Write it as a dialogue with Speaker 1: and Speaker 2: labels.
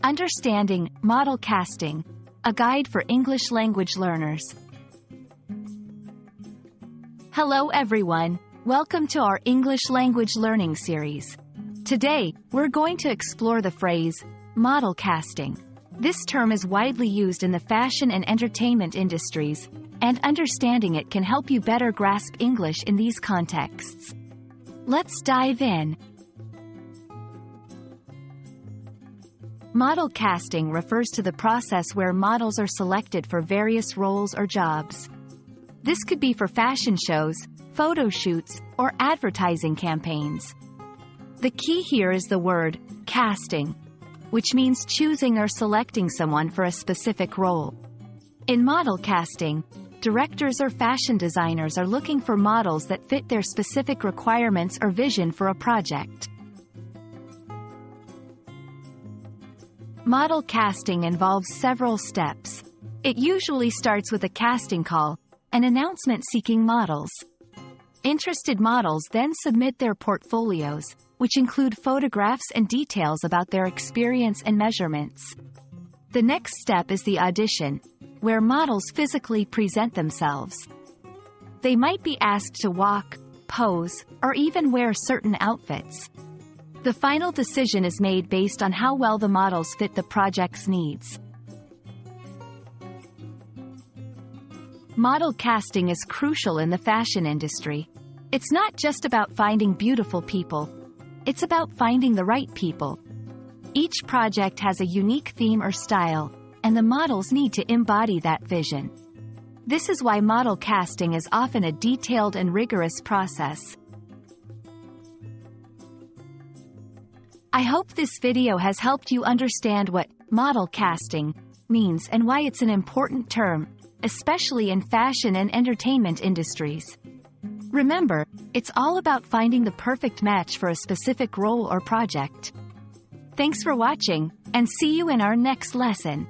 Speaker 1: Understanding Model Casting, a guide for English language learners. Hello everyone, welcome to our English language learning series. Today, we're going to explore the phrase, model casting. This term is widely used in the fashion and entertainment industries, and understanding it can help you better grasp English in these contexts. Let's dive in. Model casting refers to the process where models are selected for various roles or jobs. This could be for fashion shows, photo shoots, or advertising campaigns. The key here is the word, casting, which means choosing or selecting someone for a specific role. In model casting, directors or fashion designers are looking for models that fit their specific requirements or vision for a project. Model casting involves several steps. It usually starts with a casting call, an announcement seeking models. Interested models then submit their portfolios, which include photographs and details about their experience and measurements. The next step is the audition, where models physically present themselves. They might be asked to walk, pose, or even wear certain outfits. The final decision is made based on how well the models fit the project's needs. Model casting is crucial in the fashion industry. It's not just about finding beautiful people. It's about finding the right people. Each project has a unique theme or style, and the models need to embody that vision. This is why model casting is often a detailed and rigorous process. I hope this video has helped you understand what model casting means and why it's an important term, especially in fashion and entertainment industries. Remember, it's all about finding the perfect match for a specific role or project. Thanks for watching, and see you in our next lesson.